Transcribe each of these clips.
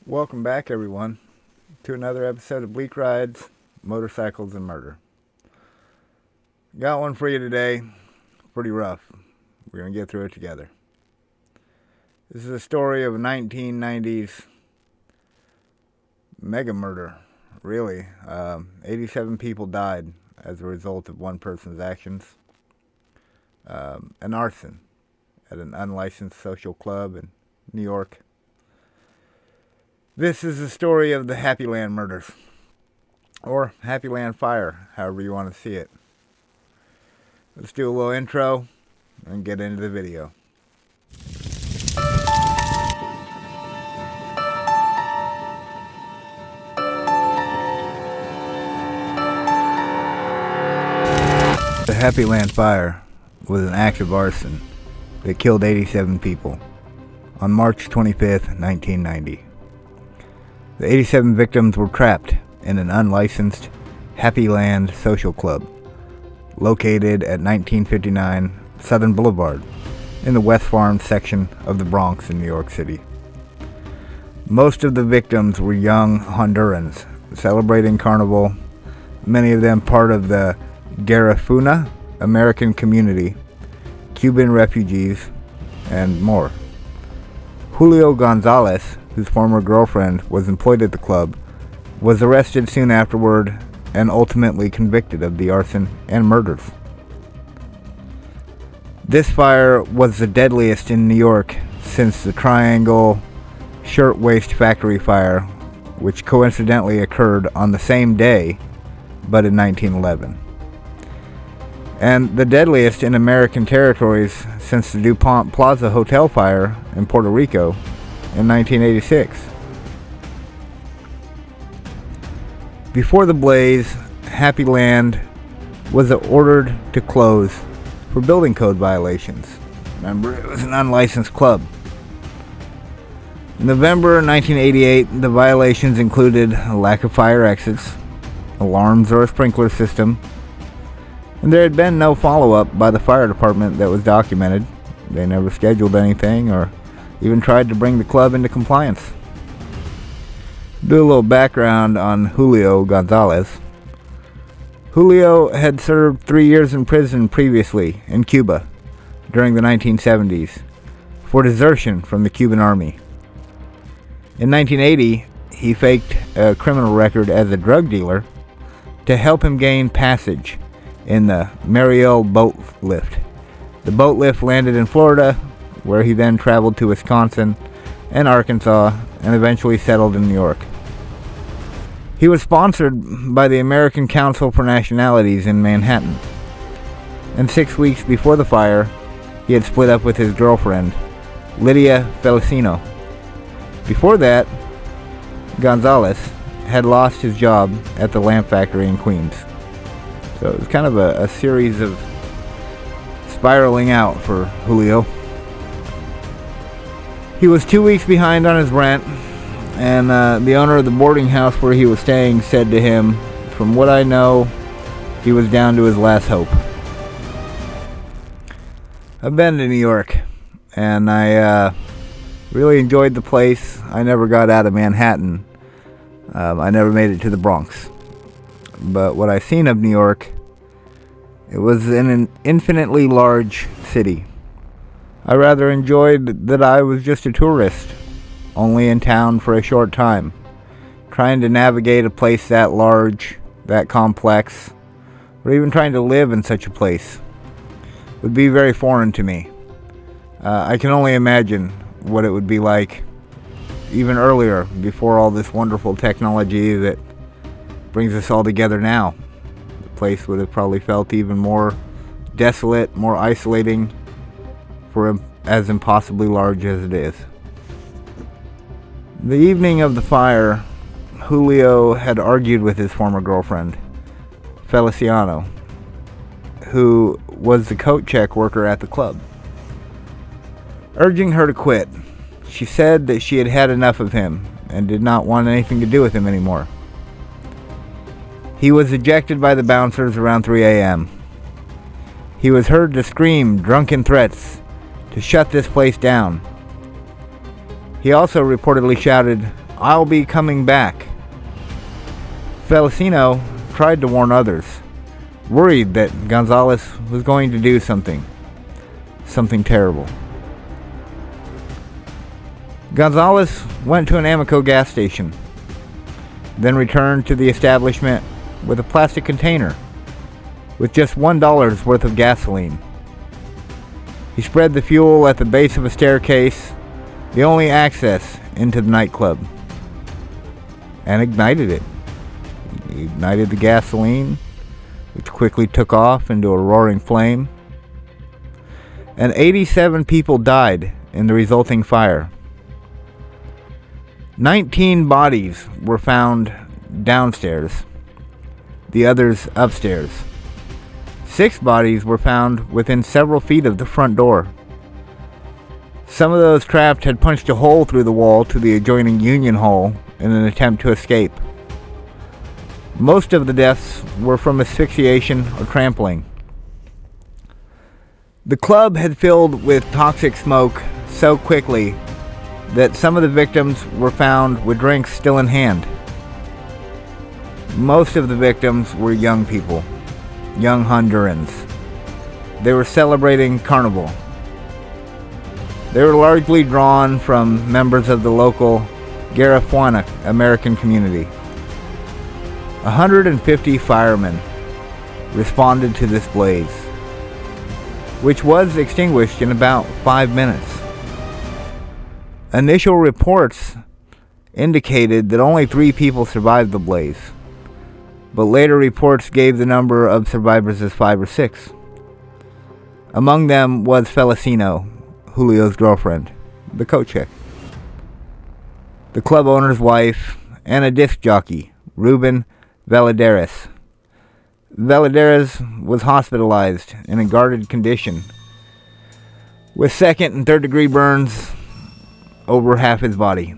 Welcome back, everyone, to another episode of Bleak Rides, Motorcycles, and Murder. Got one for you today. Pretty rough. We're going to get through it together. This is a story of a 1990s mega murder, really. 87 people died as a result of one person's actions. An arson at an unlicensed social club in New York. This is the story of the Happy Land murders, or Happy Land fire, however you want to see it. Let's do a little intro and get into the video. The Happy Land fire was an act of arson that killed 87 people on March 25th, 1990. The 87 victims were trapped in an unlicensed Happy Land social club located at 1959 Southern Boulevard in the West Farm section of the Bronx in New York City. Most of the victims were young Hondurans celebrating Carnival, many of them part of the Garifuna American community, Cuban refugees, and more. Julio Gonzalez, whose former girlfriend was employed at the club, was arrested soon afterward and ultimately convicted of the arson and murders. This fire was the deadliest in New York since the Triangle Shirtwaist Factory fire, which coincidentally occurred on the same day, but in 1911. And the deadliest in American territories since the DuPont Plaza Hotel fire in Puerto Rico in 1986. Before the blaze, Happy Land was ordered to close for building code violations. Remember, it was an unlicensed club. In November 1988, the violations included a lack of fire exits, alarms, or a sprinkler system, and there had been no follow-up by the fire department that was documented. They never scheduled anything or even tried to bring the club into compliance. Do a little background on Julio Gonzalez. Julio had served 3 years in prison previously in Cuba during the 1970s for desertion from the Cuban army. In 1980, he faked a criminal record as a drug dealer to help him gain passage in the Mariel boat lift. The boat lift landed in Florida, where he then traveled to Wisconsin and Arkansas and eventually settled in New York. He was sponsored by the American Council for Nationalities in Manhattan, and 6 weeks before the fire, he had split up with his girlfriend, Lydia Felicino. Before that, Gonzalez had lost his job at the lamp factory in Queens. So it was kind of a series of spiraling out for Julio. He was 2 weeks behind on his rent, and the owner of the boarding house where he was staying said to him, "From what I know, he was down to his last hope." I've been to New York, and I really enjoyed the place. I never got out of Manhattan. I never made it to the Bronx. But what I've seen of New York, it was in an infinitely large city. I rather enjoyed that I was just a tourist, only in town for a short time. Trying to navigate a place that large, that complex, or even trying to live in such a place would be very foreign to me. I can only imagine what it would be like even earlier, before all this wonderful technology that brings us all together now. The place would have probably felt even more desolate, more isolating, for as impossibly large as it is. The evening of the fire, Julio had argued with his former girlfriend, Feliciano, who was the coat check worker at the club, urging her to quit. She said that she had had enough of him and did not want anything to do with him anymore. He was ejected by the bouncers around 3 a.m. He was heard to scream drunken threats to shut this place down. He also reportedly shouted, "I'll be coming back." Felicino tried to warn others, worried that Gonzalez was going to do something terrible. Gonzalez went to an Amoco gas station, then returned to the establishment with a plastic container with just $1 worth of gasoline. He spread the fuel at the base of a staircase, the only access into the nightclub, and ignited it. He ignited the gasoline, which quickly took off into a roaring flame, and 87 people died in the resulting fire. 19 bodies were found downstairs, the others upstairs. 6 bodies were found within several feet of the front door. Some of those trapped had punched a hole through the wall to the adjoining Union Hall in an attempt to escape. Most of the deaths were from asphyxiation or trampling. The club had filled with toxic smoke so quickly that some of the victims were found with drinks still in hand. Most of the victims were young people, young Hondurans. They were celebrating Carnival. They were largely drawn from members of the local Garifuna American community. 150 firemen responded to this blaze, which was extinguished in about 5 minutes. Initial reports indicated that only 3 people survived the blaze, but later reports gave the number of survivors as 5 or 6. Among them was Felicino, Julio's girlfriend, the coat check, the club owner's wife, and a disc jockey, Ruben Valadares. Valadares was hospitalized in a guarded condition, with 2nd and 3rd degree burns over half his body.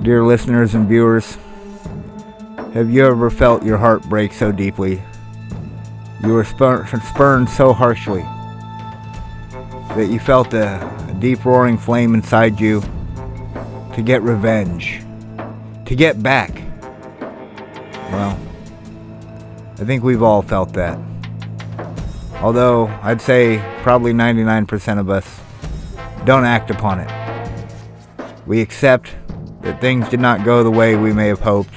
Dear listeners and viewers, have you ever felt your heart break so deeply, you were spurned so harshly, that you felt a deep roaring flame inside you to get revenge, to get back? Well, I think we've all felt that. Although I'd say probably 99% of us don't act upon it. We accept that things did not go the way we may have hoped.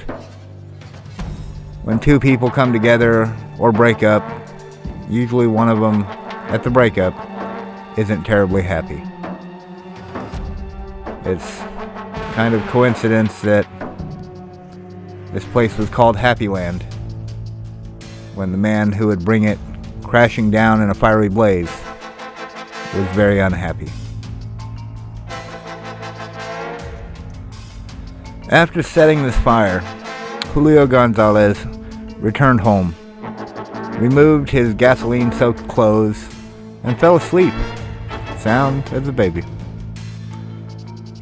When 2 people come together or break up, usually one of them at the breakup isn't terribly happy. It's kind of coincidence that this place was called Happy Land when the man who would bring it crashing down in a fiery blaze was very unhappy. After setting this fire, Julio Gonzalez returned home, removed his gasoline-soaked clothes, and fell asleep, sound as a baby.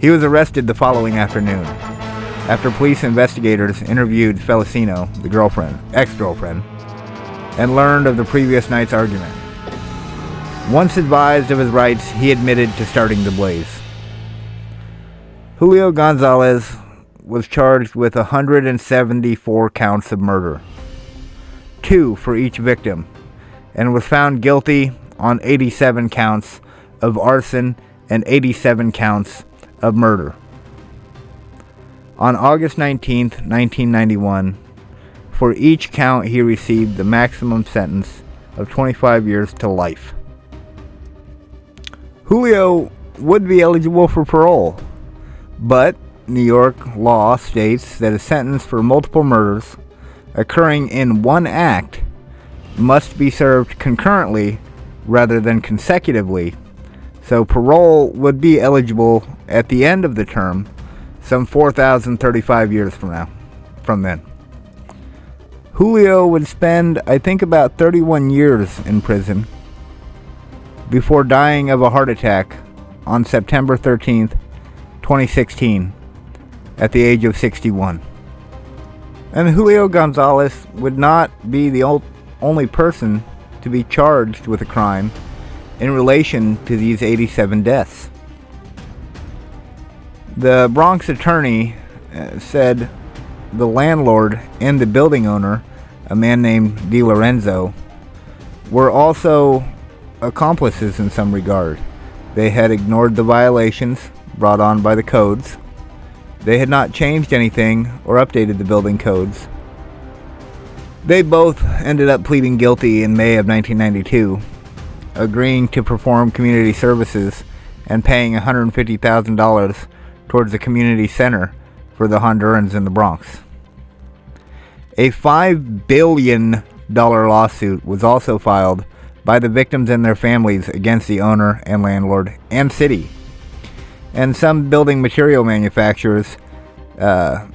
He was arrested the following afternoon, after police investigators interviewed Felicino, the ex-girlfriend, and learned of the previous night's argument. Once advised of his rights, he admitted to starting the blaze. Julio Gonzalez was charged with 174 counts of murder, 2 for each victim, and was found guilty on 87 counts of arson and 87 counts of murder. On August 19, 1991, for each count he received the maximum sentence of 25 years to life. Julio would be eligible for parole, but New York law states that a sentence for multiple murders occurring in one act must be served concurrently rather than consecutively, so parole would be eligible at the end of the term, some 4,035 years from then. Julio would spend, I think, about 31 years in prison before dying of a heart attack on September 13th, 2016, at the age of 61. And Julio Gonzalez would not be the only person to be charged with a crime in relation to these 87 deaths. The Bronx attorney said the landlord and the building owner, a man named DiLorenzo, were also accomplices in some regard. They had ignored the violations brought on by the codes. They had not changed anything or updated the building codes. They both ended up pleading guilty in May of 1992, agreeing to perform community services and paying $150,000 towards a community center for the Hondurans in the Bronx. A $5 billion lawsuit was also filed by the victims and their families against the owner and landlord and city. And some building material manufacturers that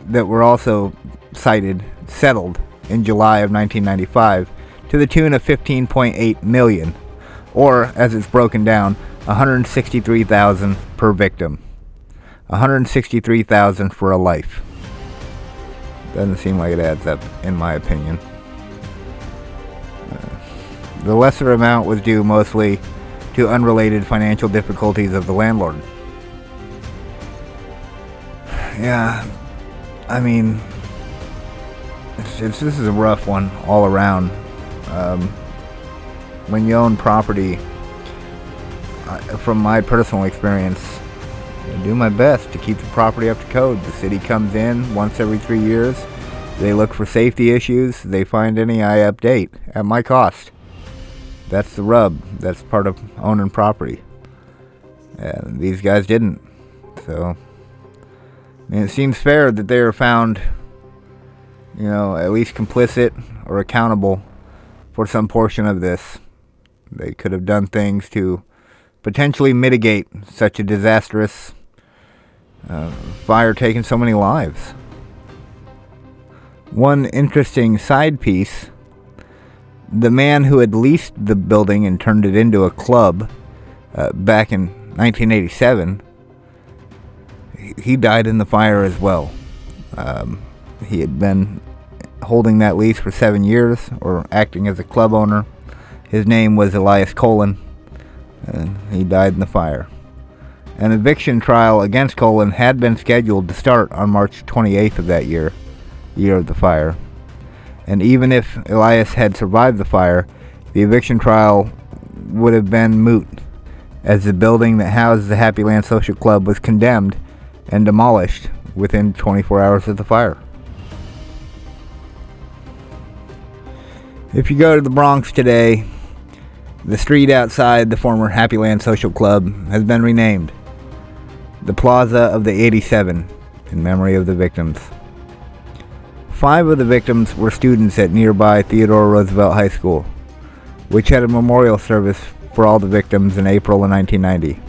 were also cited settled in July of 1995 to the tune of $15.8 million, or as it's broken down, $163,000 per victim. $163,000 for a life. Doesn't seem like it adds up, in my opinion. The lesser amount was due mostly to unrelated financial difficulties of the landlord. Yeah, I mean, this is a rough one all around. When you own property, from my personal experience, I do my best to keep the property up to code. The city comes in once every 3 years. They look for safety issues. They find any, I update at my cost. That's the rub. That's part of owning property. And these guys didn't. So, I mean, it seems fair that they are found, at least complicit or accountable for some portion of this. They could have done things to potentially mitigate such a disastrous fire taking so many lives. One interesting side piece: the man who had leased the building and turned it into a club back in 1987, he died in the fire as well. He had been holding that lease for 7 years, or acting as a club owner. His name was Elias Colon, and he died in the fire. An eviction trial against Colon had been scheduled to start on March 28th of that year of the fire. And even if Elias had survived the fire, the eviction trial would have been moot, as the building that housed the Happy Land Social Club was condemned and demolished within 24 hours of the fire. If you go to the Bronx today, the street outside the former Happy Land Social Club has been renamed the Plaza of the 87 in memory of the victims. 5 of the victims were students at nearby Theodore Roosevelt High School, which had a memorial service for all the victims in April of 1990.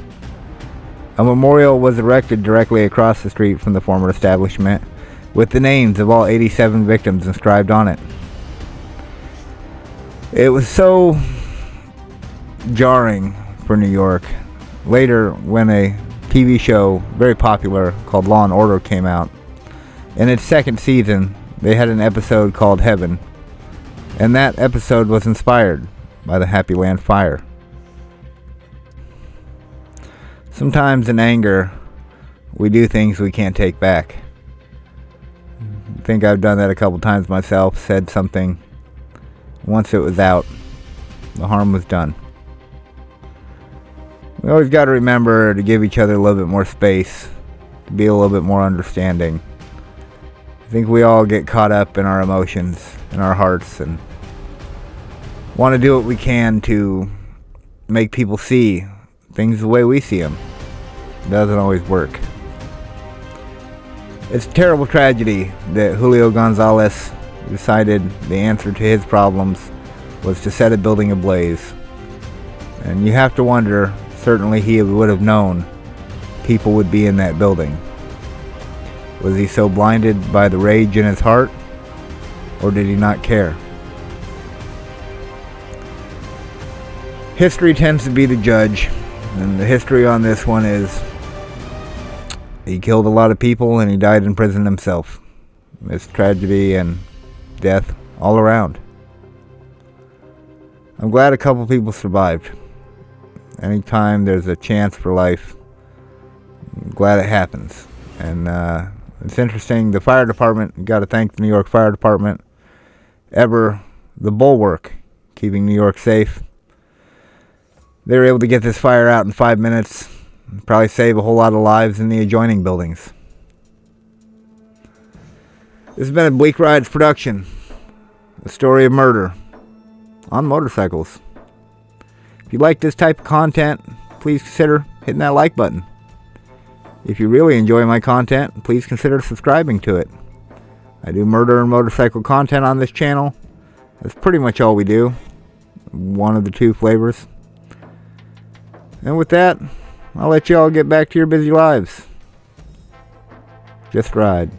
A memorial was erected directly across the street from the former establishment, with the names of all 87 victims inscribed on it. It was so jarring for New York. Later, when a TV show very popular called Law and Order came out, in its second season, they had an episode called Heaven, and that episode was inspired by the Happy Land fire. Sometimes in anger, we do things we can't take back. I think I've done that a couple times myself, said something. Once it was out, the harm was done. We always got to remember to give each other a little bit more space, to be a little bit more understanding. I think we all get caught up in our emotions, in our hearts, and want to do what we can to make people see things the way we see them. It doesn't always work. It's a terrible tragedy that Julio Gonzalez decided the answer to his problems was to set a building ablaze. And you have to wonder, certainly he would have known people would be in that building. Was he so blinded by the rage in his heart, or did he not care? History tends to be the judge, and the history on this one is he killed a lot of people and he died in prison himself. It's tragedy and death all around. I'm glad a couple people survived. Anytime there's a chance for life, glad it happens. And it's interesting, the fire department, got to thank the New York Fire Department, ever the bulwark, keeping New York safe. They were able to get this fire out in 5 minutes, probably save a whole lot of lives in the adjoining buildings. This has been a Bleak Rides production, a story of murder on motorcycles. If you like this type of content, please consider hitting that like button. If you really enjoy my content, please consider subscribing to it. I do murder and motorcycle content on this channel. That's pretty much all we do. One of the two flavors. And with that, I'll let you all get back to your busy lives. Just ride.